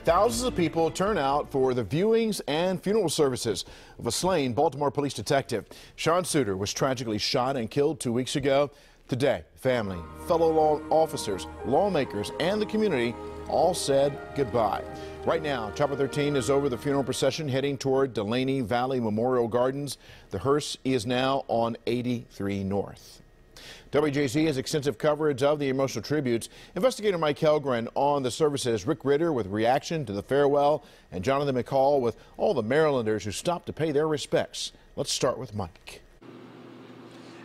Thousands of people turn out for the viewings and funeral services of a slain Baltimore police detective. Sean Suter was tragically shot and killed 2 weeks ago. Today, family, fellow law officers, lawmakers, and the community all said goodbye. Right now, Chopper 13 is over the funeral procession heading toward Delaney Valley Memorial Gardens. The hearse is now on 83 North. WJZ has extensive coverage of the emotional tributes. Investigator Mike Helgren on the services, Rick Ritter with reaction to the farewell, and Jonathan McCall with all the Marylanders who stopped to pay their respects. Let's start with Mike.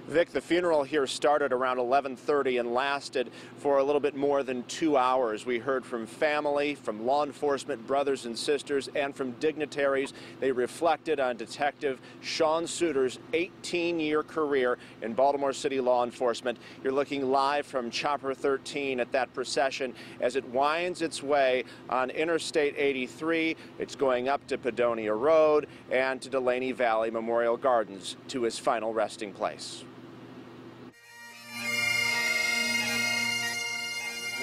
Vic, the funeral here started around 11:30 and lasted for a little bit more than 2 hours. We heard from family, from law enforcement brothers and sisters, and from dignitaries. They reflected on Detective Sean Suter's 18-year career in Baltimore City law enforcement. You're looking live from Chopper 13 at that procession as it winds its way on Interstate 83. It's going up to Padonia Road and to Delaney Valley Memorial Gardens to his final resting place.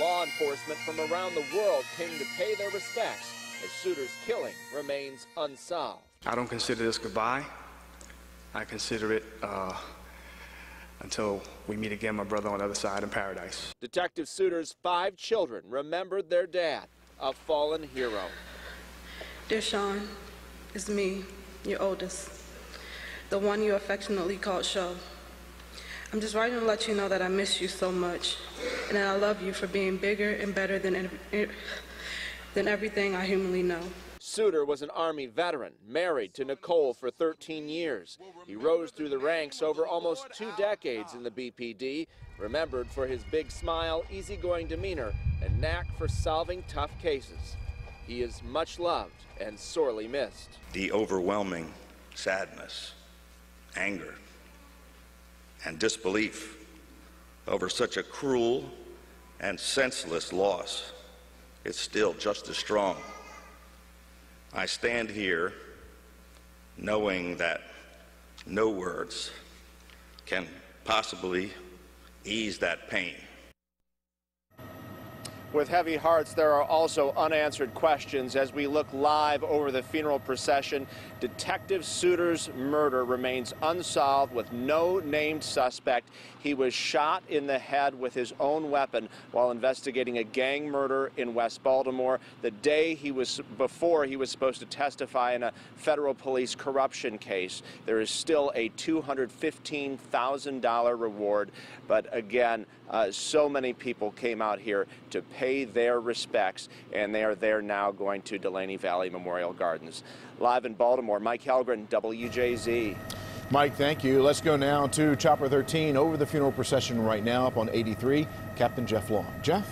Law enforcement from around the world came to pay their respects as Suter's killing remains unsolved. I don't consider this goodbye. I consider it until we meet again, my brother, on the other side in paradise. Detective Suter's 5 children remembered their dad, a fallen hero. Dear Sean, it's me, your oldest, the one you affectionately called Sho. I'm just writing to let you know that I miss you so much and that I love you for being bigger and better than everything I humanly know. Suter was an Army veteran, married to Nicole for 13 years. He rose through the ranks over almost 2 decades in the BPD, remembered for his big smile, easygoing demeanor, and knack for solving tough cases. He is much loved and sorely missed. The overwhelming sadness, anger, and disbelief over such a cruel and senseless loss is still just as strong. I stand here knowing that no words can possibly ease that pain. With heavy hearts, there are also unanswered questions as we look live over the funeral procession. Detective Suter's murder remains unsolved with no named suspect. He was shot in the head with his own weapon while investigating a gang murder in West Baltimore the day before he was supposed to testify in a federal police corruption case. There is still a $215,000 reward, but again, so many people came out here to pay their respects, and they are there now going to Delaney Valley Memorial Gardens. Live in Baltimore, Mike Helgren, WJZ. Mike, thank you. Let's go now to Chopper 13 over the funeral procession right now up on 83. Captain Jeff Long. Jeff?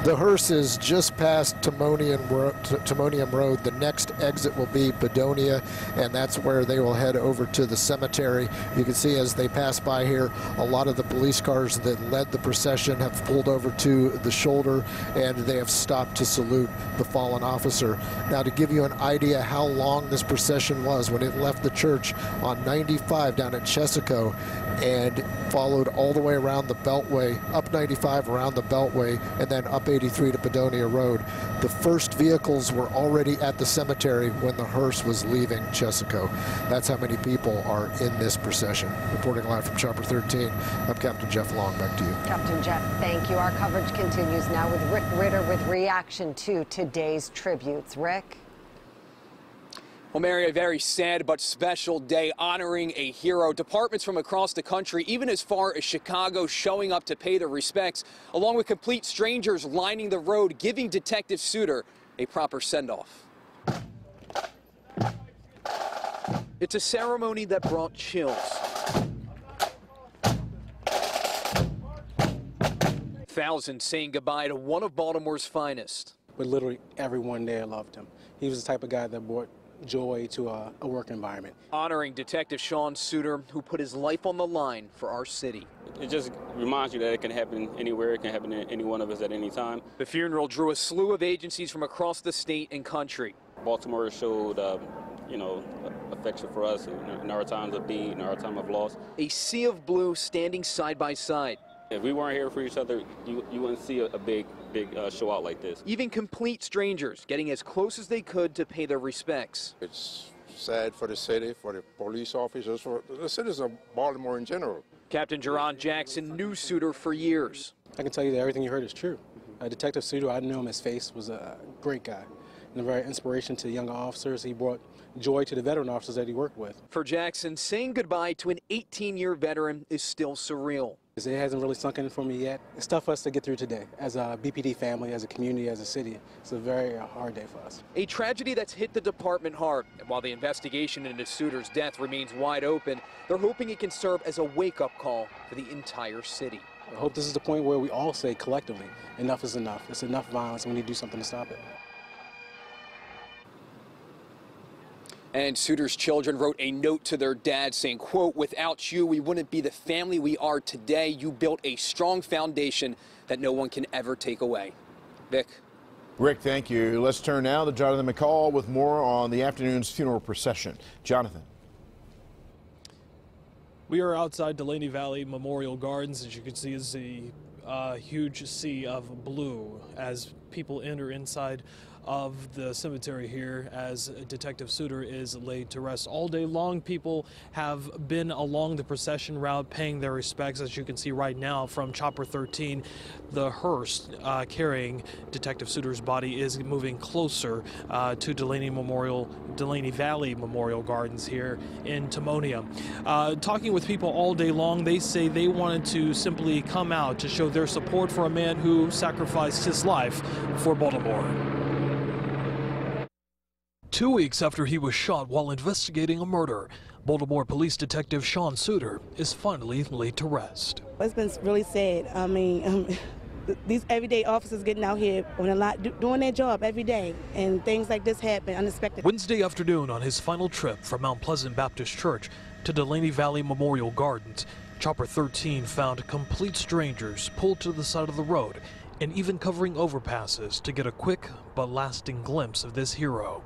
The hearse is just past Timonium Road. The next exit will be Padonia, and that's where they will head over to the cemetery. You can see as they pass by here, a lot of the police cars that led the procession have pulled over to the shoulder, and they have stopped to salute the fallen officer. Now, to give you an idea how long this procession was, when it left the church on 95 down at Chesaco and followed all the way around the Beltway, up 95 around the Beltway, and then up 83 to Padonia Road. The first vehicles were already at the cemetery when the hearse was leaving Chesaco. That's how many people are in this procession. Reporting live from Chopper 13, I'm Captain Jeff Long. Back to you. Captain Jeff, thank you. Our coverage continues now with Rick Ritter with reaction to today's tributes. Rick? Well, Mary, a very sad but special day honoring a hero. Departments from across the country, even as far as Chicago, showing up to pay their respects, along with complete strangers lining the road, giving Detective Suter a proper send-off. It's a ceremony that brought chills. Thousands saying goodbye to one of Baltimore's finest. But literally everyone there loved him. He was the type of guy that brought joy to a work environment. Honoring Detective Sean Suter, who put his life on the line for our city. It just reminds you that it can happen anywhere. It can happen to any one of us at any time. The funeral drew a slew of agencies from across the state and country. Baltimore showed, affection for us in our times of need, in our time of loss. A sea of blue standing side by side. If we weren't here for each other, you wouldn't see a big big show out like this. Even complete strangers getting as close as they could to pay their respects. It's sad for the city, for the police officers, for the citizens of Baltimore in general. Captain Jerron Jackson knew Suter for years. I can tell you that everything you heard is true. Detective Suter, I knew him as Face, was a great guy and a very inspiration to younger officers. He brought joy to the veteran officers that he worked with. For Jackson, saying goodbye to an 18-year veteran is still surreal. It hasn't really sunk in for me yet. It's tough for us to get through today. As a BPD family, as a community, as a city, it's a very hard day for us. A tragedy that's hit the department hard. And while the investigation into Suter's death remains wide open, they're hoping it can serve as a wake-up call for the entire city. I hope this is the point where we all say collectively, enough is enough. It's enough violence, and we need to do something to stop it. And Suter's children wrote a note to their dad saying, quote, "Without you, we wouldn't be the family we are today. You built a strong foundation that no one can ever take away." Vic. Rick, thank you. Let's turn now to Jonathan McCall with more on the afternoon's funeral procession. Jonathan. We are outside Delaney Valley Memorial Gardens. As you can see, is a huge sea of blue as people enter inside of the cemetery here as Detective Suter is laid to rest. All day long, people have been along the procession route paying their respects. As you can see right now from Chopper 13, the hearse carrying Detective Suter's body is moving closer to Delaney Valley Memorial Gardens here in Timonium. Talking with people all day long, they say they wanted to simply come out to show their support for a man who sacrificed his life for Baltimore. 2 weeks after he was shot while investigating a murder, Baltimore Police Detective Sean Suter is finally laid to rest. It's been really sad. I mean, these everyday officers getting out here on a lot, doing their job every day, and things like this happen unexpected. Wednesday afternoon, on his final trip from Mount Pleasant Baptist Church to Delaney Valley Memorial Gardens, Chopper 13 found complete strangers pulled to the side of the road and even covering overpasses to get a quick but lasting glimpse of this hero.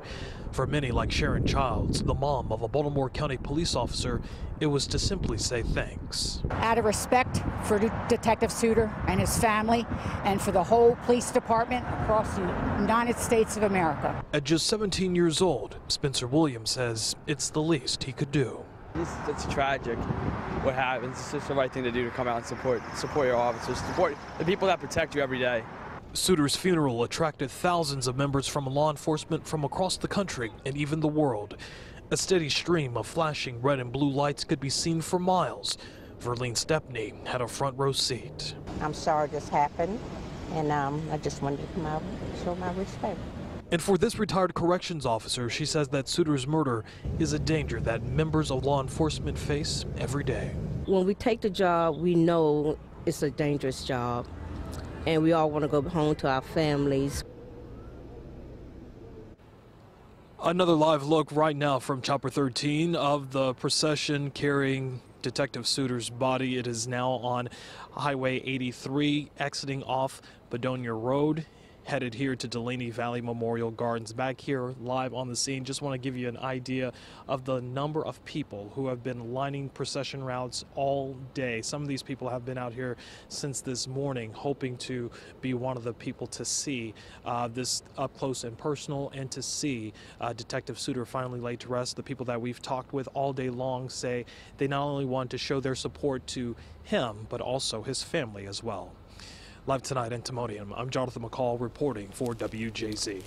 For many, like Sharon Childs, the mom of a Baltimore County police officer, it was to simply say thanks. Out of respect for Detective Suter and his family and for the whole police department across the United States of America. At just 17 years old, Spencer Williams says it's the least he could do. It's tragic what happens. It's just the right thing to do to come out and support your officers, support the people that protect you every day. Suter's funeral attracted thousands of members from law enforcement from across the country and even the world. A steady stream of flashing red and blue lights could be seen for miles. Verlene Stepney had a front row seat. I'm sorry this happened, and I just wanted to come out and show my respect. And for this retired corrections officer, she says that Suter's murder is a danger that members of law enforcement face every day. When we take the job, we know it's a dangerous job, and we all want to go home to our families. Another live look right now from Chopper 13 of the procession carrying Detective Suter's body. It is now on Highway 83, exiting off Bedonia Road, headed here to Delaney Valley Memorial Gardens. Back here live on the scene, just want to give you an idea of the number of people who have been lining procession routes all day. Some of these people have been out here since this morning, hoping to be one of the people to see this up close and personal, and to see Detective Suter finally laid to rest. The people that we've talked with all day long say they not only want to show their support to him, but also his family as well. Live tonight in Timonium, I'm Jonathan McCall reporting for WJZ.